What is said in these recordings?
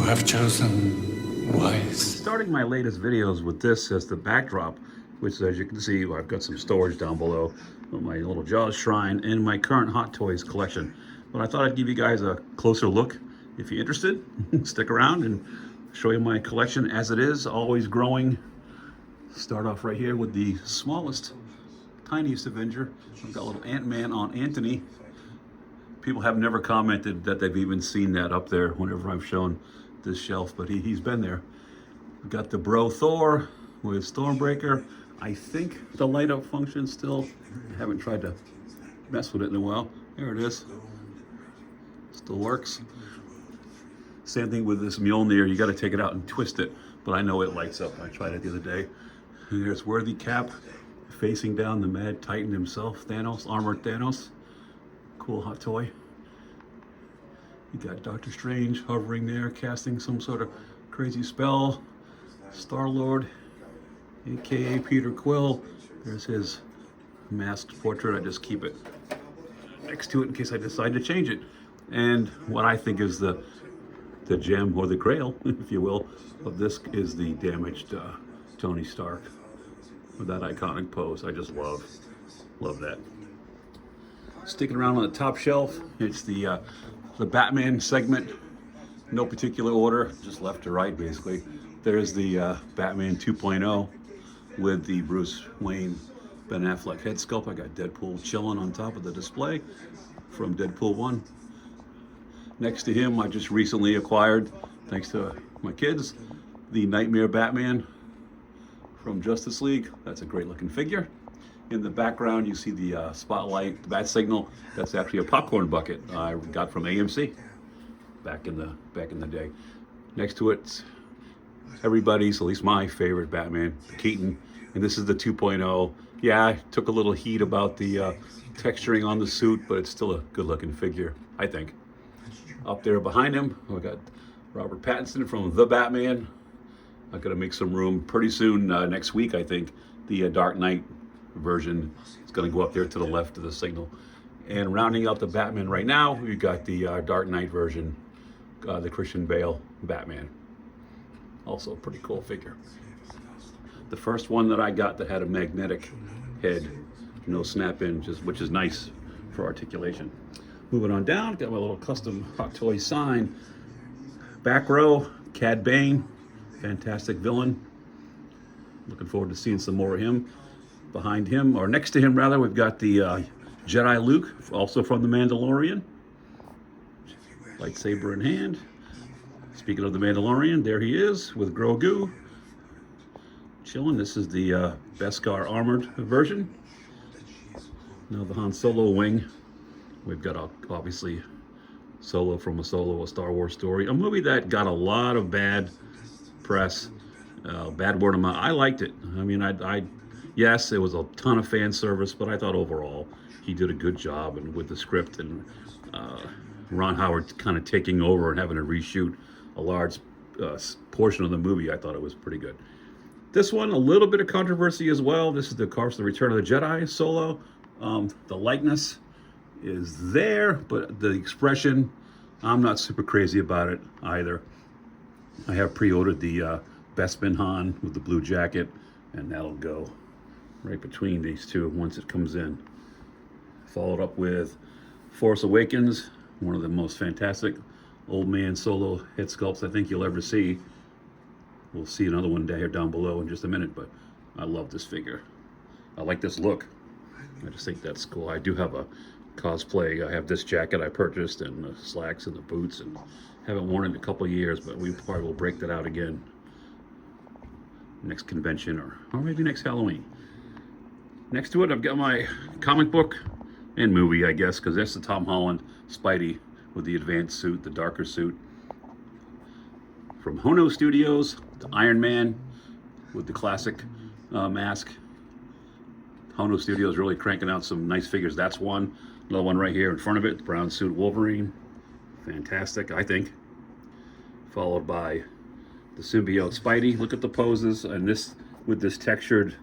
have chosen wise. Starting my latest videos with this as the backdrop, which as you can see, I've got some storage down below, my little Jaws shrine and my current Hot Toys collection. But I thought I'd give you guys a closer look. If you're interested, stick around and show you my collection as it is, always growing. Start off right here with the smallest, tiniest Avenger. I've got a little Ant-Man on Anthony. People have never commented that they've even seen that up there whenever I've shown this shelf, but he's been there. We've got the Bro Thor with Stormbreaker. I think the light up function still, I haven't tried to mess with it in a while. There it is. Still works. Same thing with this Mjolnir. You got to take it out and twist it, but I know it lights up. I tried it the other day. And there's Worthy Cap facing down the Mad Titan himself, Thanos, armored Thanos. Cool hot toy. You got Doctor Strange hovering there, casting some sort of crazy spell. Star-Lord, aka Peter Quill. There's his masked portrait. I just keep it next to it in case I decide to change it. And what I think is the gem or the grail, if you will, of this is the damaged Tony Stark with that iconic pose. I just love that. Sticking around on the top shelf, it's the Batman segment. No particular order, just left to right basically. There's the Batman 2.0 with the Bruce Wayne Ben Affleck head sculpt. I got Deadpool chilling on top of the display from Deadpool 1. Next to him, I just recently acquired, thanks to my kids, the Nightmare Batman from Justice League. That's a great looking figure. In the background, you see the spotlight, the bat signal. That's actually a popcorn bucket I got from AMC back in the day. Next to it, everybody's, at least my favorite Batman, Keaton, and this is the 2.0. Yeah, I took a little heat about the texturing on the suit, but it's still a good-looking figure, I think. Up there behind him, we got Robert Pattinson from The Batman. I'm gonna make some room pretty soon, next week, I think. The Dark Knight version is going to go up there to the left of the signal. And rounding out the Batman right now, we've got the Dark Knight version, the Christian Bale Batman. Also a pretty cool figure. The first one that I got that had a magnetic head, no snap-in, which is nice for articulation. Moving on down, got my little custom Hot Toy sign. Back row, Cad Bane, fantastic villain. Looking forward to seeing some more of him. Behind him, or next to him rather, we've got the Jedi Luke, also from The Mandalorian. Lightsaber in hand. Speaking of The Mandalorian, there he is with Grogu. Chilling. This is the Beskar armored version. Now the Han Solo wing. We've got obviously Solo from a Star Wars story. A movie that got a lot of bad press, bad word of mouth. I liked it. I mean, yes, it was a ton of fan service, but I thought overall he did a good job, and with the script and Ron Howard kind of taking over and having to reshoot a large portion of the movie, I thought it was pretty good. This one, a little bit of controversy as well. This is, of course, the Return of the Jedi Solo. The likeness is there, but the expression, I'm not super crazy about it either. I have pre-ordered the Bespin Han with the blue jacket, and that'll go right between these two once it comes in. Followed up with Force Awakens, one of the most fantastic old man Solo head sculpts I think you'll ever see. We'll see another one down below in just a minute, but I love this figure. I like this look. I just think that's cool. I do have a cosplay. I have this jacket I purchased, and the slacks and the boots, and haven't worn it in a couple of years, but we probably will break that out again next convention or maybe next Halloween. Next to it, I've got my comic book and movie, I guess, because that's the Tom Holland Spidey with the advanced suit, the darker suit. From Hono Studios, the Iron Man with the classic mask. Hono Studios really cranking out some nice figures. That's one. Another one right here in front of it, the brown suit Wolverine. Fantastic, I think. Followed by the symbiote Spidey. Look at the poses, and this with this textured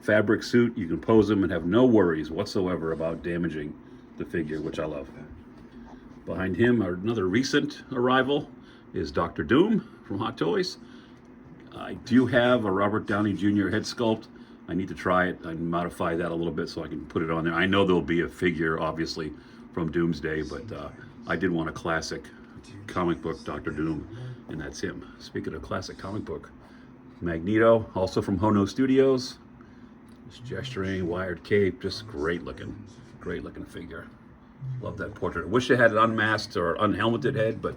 fabric suit, you can pose them and have no worries whatsoever about damaging the figure, which I love. Behind him are another recent arrival, is Dr. Doom from Hot Toys. I do have a Robert Downey Jr. head sculpt. I need to try it and modify that a little bit so I can put it on there. I know there'll be a figure, obviously, from Doomsday, but I did want a classic comic book Dr. Doom, and that's him. Speaking of classic comic book, Magneto, also from Hono Studios. Just gesturing, wired cape, just great looking figure. Love that portrait. Wish it had an unmasked or unhelmeted head, but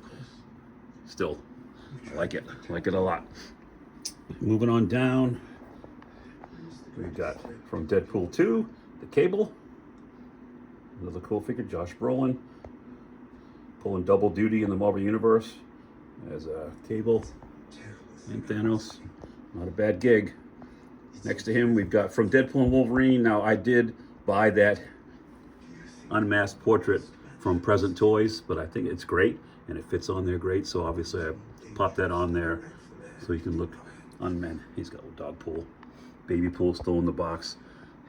still, I like it a lot. Moving on down, we've got from Deadpool 2, the Cable. Another cool figure, Josh Brolin, pulling double duty in the Marvel Universe as a Cable and Thanos. Not a bad gig. Next to him, we've got from Deadpool and Wolverine. Now, I did buy that unmasked portrait from Present Toys, but I think it's great, and it fits on there great, so obviously I popped that on there so you can look unmanned. He's got a dog pool. Baby pool still in the box.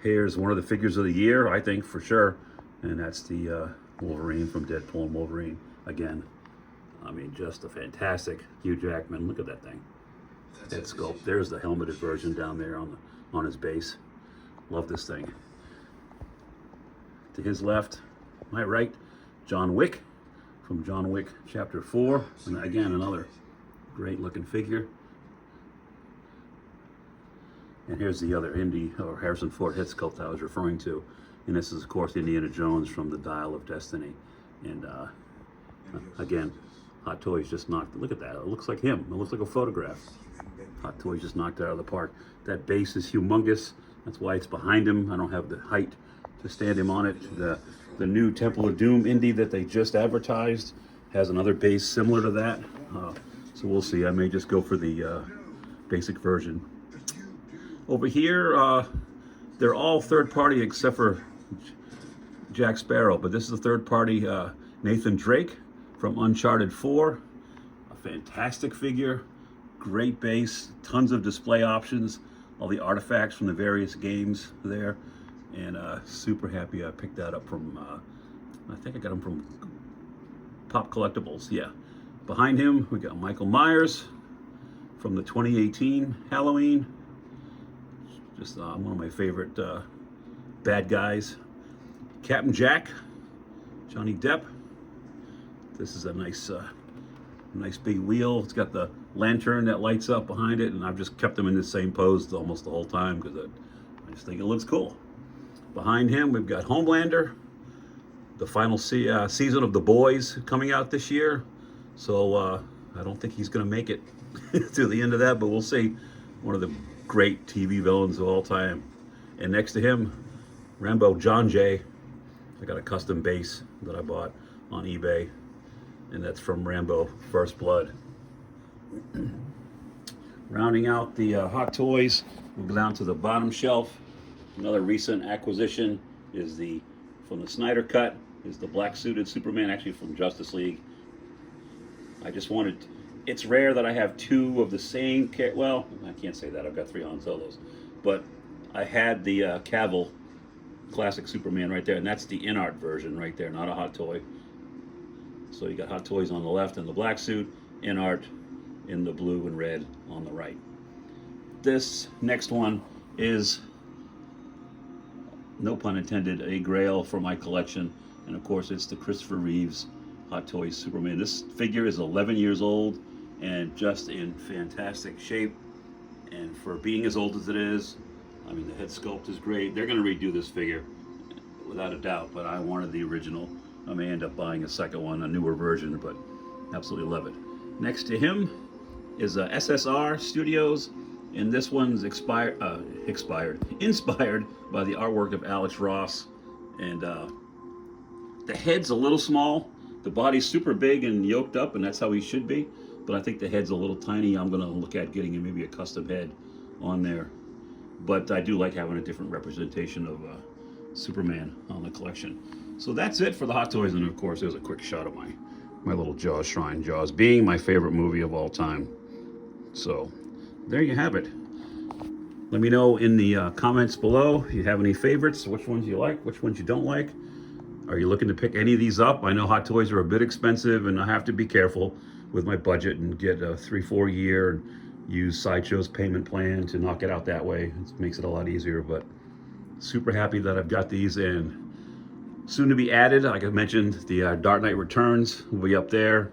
Here's one of the figures of the year, I think, for sure, and that's the Wolverine from Deadpool and Wolverine. Again, I mean, just a fantastic Hugh Jackman. Look at that thing. Head sculpt. There's the helmeted version down there on his base. Love this thing. To his left, my right, John Wick from John Wick Chapter 4. And again, another great looking figure. And here's the other Indy or Harrison Ford head sculpt I was referring to. And this is, of course, Indiana Jones from the Dial of Destiny. And again, Hot Toys just knocked, look at that. It looks like him. It looks like a photograph. Hot Toys just knocked it out of the park. That base is humongous. That's why it's behind him. I don't have the height to stand him on it. The new Temple of Doom Indy that they just advertised has another base similar to that. So we'll see. I may just go for the basic version. Over here, they're all third party except for Jack Sparrow, but this is the third party Nathan Drake from Uncharted 4. A fantastic figure. Great base, tons of display options, all the artifacts from the various games there, and super happy I picked that up from, I think I got them from Pop Collectibles, yeah. Behind him, we got Michael Myers from the 2018 Halloween. Just one of my favorite bad guys. Captain Jack, Johnny Depp. This is a nice big wheel. It's got the lantern that lights up behind it, and I've just kept them in the same pose almost the whole time because I just think it looks cool. Behind him, we've got Homelander, the final season of The Boys coming out this year. So I don't think he's going to make it to the end of that, but we'll see. One of the great TV villains of all time. And next to him, Rambo John Jay. I got a custom base that I bought on eBay, and that's from Rambo First Blood. Rounding out the Hot Toys, we'll go down to the bottom shelf. Another recent acquisition is from the Snyder Cut, is the black suited Superman, actually from Justice League. I just wanted, it's rare that I have two of the same, well, I can't say that, I've got 3 Han Solos, but I had the Cavill classic Superman right there, and that's the in-art version right there, not a Hot Toy. So you got Hot Toys on the left in the black suit, in-art in the blue and red on the right. This next one is, no pun intended, a grail for my collection, and of course it's the Christopher Reeves Hot Toys Superman. This figure is 11 years old and just in fantastic shape, and for being as old as it is, I mean, the head sculpt is great. They're going to redo this figure without a doubt, but I wanted the original. I may end up buying a second one, a newer version, but absolutely love it. Next to him is SSR Studios, and this one's inspired by the artwork of Alex Ross. And the head's a little small. The body's super big and yoked up, and that's how he should be. But I think the head's a little tiny. I'm going to look at getting maybe a custom head on there. But I do like having a different representation of Superman on the collection. So that's it for the Hot Toys, and of course there's a quick shot of my little Jaws shrine. Jaws being my favorite movie of all time. So there you have it. Let me know in the comments below if you have any favorites, which ones you like, which ones you don't like. Are you looking to pick any of these up? I know Hot Toys are a bit expensive and I have to be careful, with my budget and get a 3-4 year and use Sideshow's payment plan to knock it out that way. It makes it a lot easier, but super happy that I've got these in. Soon to be added, like I mentioned, the Dark Knight Returns will be up there.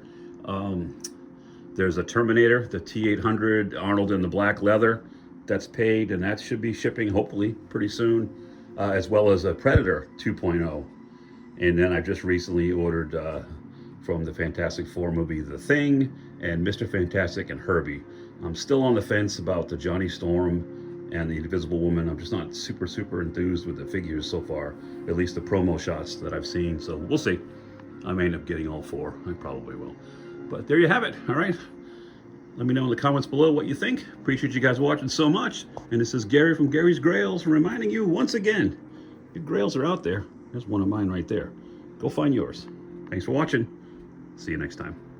There's a Terminator, the T-800 Arnold in the black leather. That's paid, and that should be shipping hopefully pretty soon, as well as a Predator 2.0. And then I've just recently ordered from the Fantastic Four movie, The Thing, and Mr. Fantastic and Herbie. I'm still on the fence about the Johnny Storm and the Invisible Woman. I'm just not super enthused with the figures so far, at least the promo shots that I've seen. So we'll see. I may end up getting all 4. I probably will. But there you have it. All right. Let me know in the comments below what you think. Appreciate you guys watching so much. And this is Gary from Gary's Grails, reminding you once again, your grails are out there. There's one of mine right there. Go find yours. Thanks for watching. See you next time.